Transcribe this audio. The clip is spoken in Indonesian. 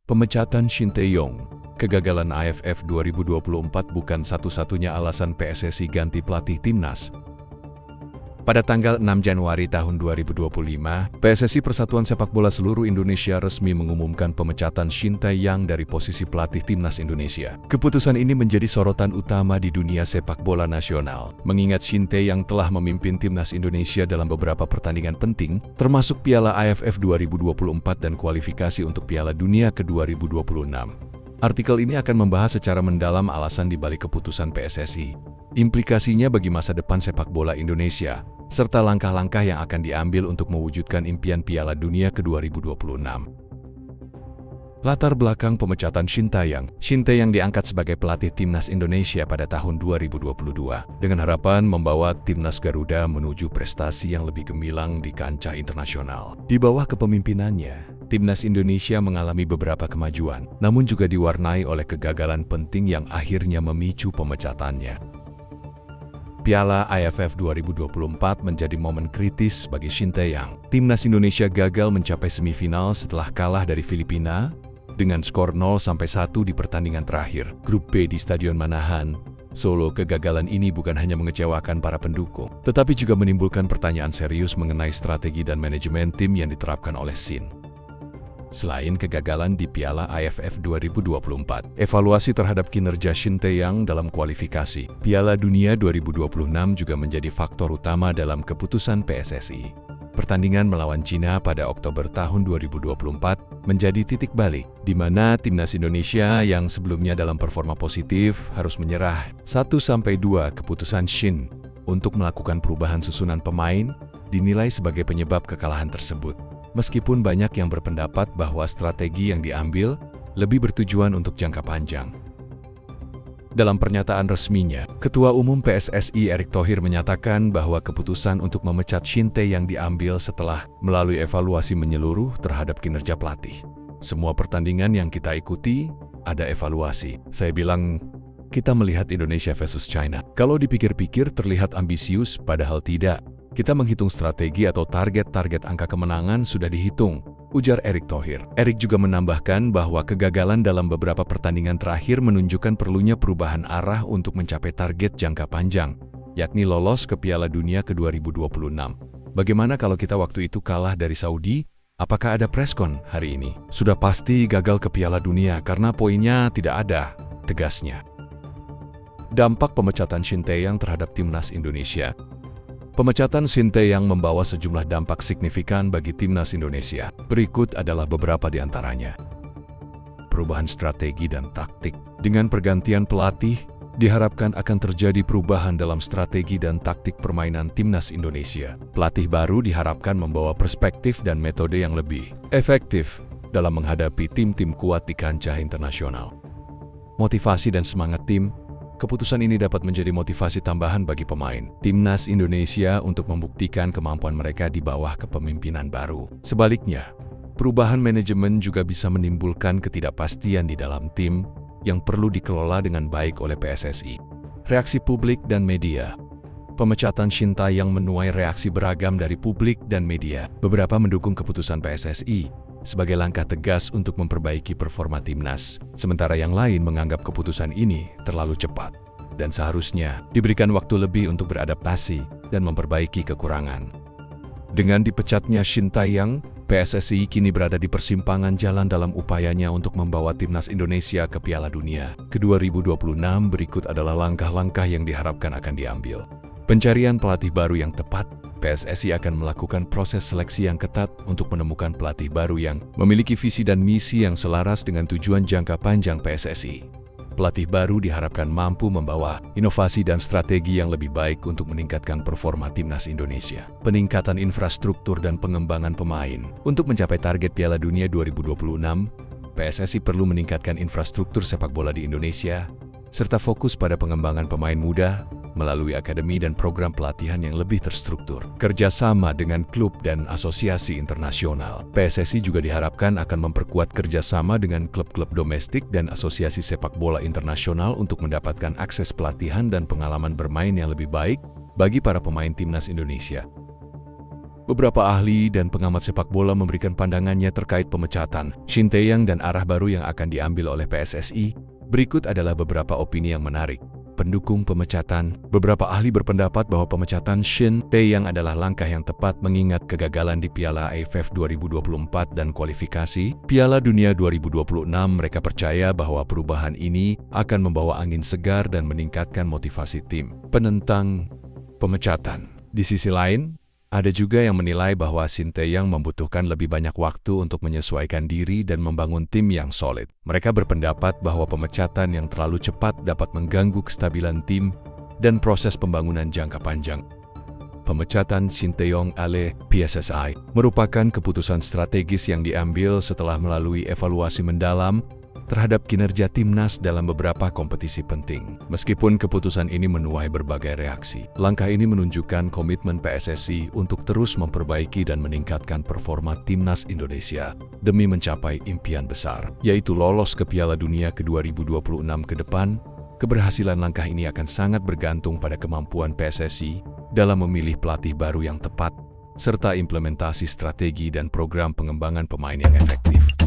Pemecatan Shin Tae-yong. Kegagalan AFF 2024 bukan satu-satunya alasan PSSI ganti pelatih timnas. Pada tanggal 6 Januari tahun 2025, PSSI Persatuan Sepak Bola Seluruh Indonesia resmi mengumumkan pemecatan Shin Tae-yong dari posisi pelatih timnas Indonesia. Keputusan ini menjadi sorotan utama di dunia sepak bola nasional, mengingat Shin Tae-yong telah memimpin timnas Indonesia dalam beberapa pertandingan penting, termasuk Piala AFF 2024 dan kualifikasi untuk Piala Dunia ke 2026. Artikel ini akan membahas secara mendalam alasan di balik keputusan PSSI, implikasinya bagi masa depan sepak bola Indonesia, serta langkah-langkah yang akan diambil untuk mewujudkan impian Piala Dunia ke 2026. Latar belakang pemecatan Shin Tae-yong. Shin Tae-yong diangkat sebagai pelatih timnas Indonesia pada tahun 2022, dengan harapan membawa timnas Garuda menuju prestasi yang lebih gemilang di kancah internasional. Di bawah kepemimpinannya, timnas Indonesia mengalami beberapa kemajuan, namun juga diwarnai oleh kegagalan penting yang akhirnya memicu pemecatannya. Piala AFF 2024 menjadi momen kritis bagi Shin Tae-yong. Timnas Indonesia gagal mencapai semifinal setelah kalah dari Filipina dengan skor 0-1 di pertandingan terakhir Grup B di Stadion Manahan, Solo. Kegagalan ini bukan hanya mengecewakan para pendukung, tetapi juga menimbulkan pertanyaan serius mengenai strategi dan manajemen tim yang diterapkan oleh Shin. Selain kegagalan di Piala AFF 2024, evaluasi terhadap kinerja Shin Tae-yong dalam kualifikasi Piala Dunia 2026 juga menjadi faktor utama dalam keputusan PSSI. Pertandingan melawan Cina pada Oktober tahun 2024 menjadi titik balik, di mana timnas Indonesia yang sebelumnya dalam performa positif harus menyerah 1-2. Keputusan Shin untuk melakukan perubahan susunan pemain dinilai sebagai penyebab kekalahan tersebut. Meskipun banyak yang berpendapat bahwa strategi yang diambil lebih bertujuan untuk jangka panjang. Dalam pernyataan resminya, Ketua Umum PSSI Erick Thohir menyatakan bahwa keputusan untuk memecat Shin Tae-yong diambil setelah melalui evaluasi menyeluruh terhadap kinerja pelatih. Semua pertandingan yang kita ikuti, ada evaluasi. Saya bilang, kita melihat Indonesia versus China. Kalau dipikir-pikir terlihat ambisius, padahal tidak. Kita menghitung strategi atau target-target angka kemenangan sudah dihitung, ujar Erick Thohir. Erick juga menambahkan bahwa kegagalan dalam beberapa pertandingan terakhir menunjukkan perlunya perubahan arah untuk mencapai target jangka panjang, yakni lolos ke Piala Dunia ke 2026. Bagaimana kalau kita waktu itu kalah dari Saudi? Apakah ada preskon hari ini? Sudah pasti gagal ke Piala Dunia karena poinnya tidak ada, tegasnya. Dampak pemecatan Shin Tae-yong terhadap timnas Indonesia. Pemecatan Shin Tae-yong membawa sejumlah dampak signifikan bagi timnas Indonesia. Berikut adalah beberapa di antaranya. Perubahan strategi dan taktik. Dengan pergantian pelatih, diharapkan akan terjadi perubahan dalam strategi dan taktik permainan timnas Indonesia. Pelatih baru diharapkan membawa perspektif dan metode yang lebih efektif dalam menghadapi tim-tim kuat di kancah internasional. Motivasi dan semangat tim. Keputusan ini dapat menjadi motivasi tambahan bagi pemain timnas Indonesia untuk membuktikan kemampuan mereka di bawah kepemimpinan baru. Sebaliknya, perubahan manajemen juga bisa menimbulkan ketidakpastian di dalam tim yang perlu dikelola dengan baik oleh PSSI. Reaksi publik dan media. Pemecatan Shin Tae-yong menuai reaksi beragam dari publik dan media. Beberapa mendukung keputusan PSSI sebagai langkah tegas untuk memperbaiki performa timnas, sementara yang lain menganggap keputusan ini terlalu cepat dan seharusnya diberikan waktu lebih untuk beradaptasi dan memperbaiki kekurangan. Dengan dipecatnya Shin Tae-yong, PSSI kini berada di persimpangan jalan dalam upayanya untuk membawa timnas Indonesia ke Piala Dunia ke 2026. Berikut adalah langkah-langkah yang diharapkan akan diambil. Pencarian pelatih baru yang tepat. PSSI akan melakukan proses seleksi yang ketat untuk menemukan pelatih baru yang memiliki visi dan misi yang selaras dengan tujuan jangka panjang PSSI. Pelatih baru diharapkan mampu membawa inovasi dan strategi yang lebih baik untuk meningkatkan performa timnas Indonesia. Peningkatan infrastruktur dan pengembangan pemain. Untuk mencapai target Piala Dunia 2026, PSSI perlu meningkatkan infrastruktur sepak bola di Indonesia, serta fokus pada pengembangan pemain muda, melalui akademi dan program pelatihan yang lebih terstruktur. Kerjasama dengan klub dan asosiasi internasional. PSSI juga diharapkan akan memperkuat kerjasama dengan klub-klub domestik dan asosiasi sepak bola internasional untuk mendapatkan akses pelatihan dan pengalaman bermain yang lebih baik bagi para pemain timnas Indonesia. Beberapa ahli dan pengamat sepak bola memberikan pandangannya terkait pemecatan Shin Tae-yong dan arah baru yang akan diambil oleh PSSI. Berikut adalah beberapa opini yang menarik. Pendukung pemecatan, beberapa ahli berpendapat bahwa pemecatan Shin Tae-yong adalah langkah yang tepat mengingat kegagalan di Piala AFF 2024 dan kualifikasi Piala Dunia 2026. Mereka percaya bahwa perubahan ini akan membawa angin segar dan meningkatkan motivasi tim penentang pemecatan. Di sisi lain, ada juga yang menilai bahwa Shin Tae-yong membutuhkan lebih banyak waktu untuk menyesuaikan diri dan membangun tim yang solid. Mereka berpendapat bahwa pemecatan yang terlalu cepat dapat mengganggu kestabilan tim dan proses pembangunan jangka panjang. Pemecatan Shin Tae-yong oleh PSSI merupakan keputusan strategis yang diambil setelah melalui evaluasi mendalam terhadap kinerja timnas dalam beberapa kompetisi penting. Meskipun keputusan ini menuai berbagai reaksi, langkah ini menunjukkan komitmen PSSI untuk terus memperbaiki dan meningkatkan performa timnas Indonesia demi mencapai impian besar, yaitu lolos ke Piala Dunia ke-2026 ke depan. Keberhasilan langkah ini akan sangat bergantung pada kemampuan PSSI dalam memilih pelatih baru yang tepat, serta implementasi strategi dan program pengembangan pemain yang efektif.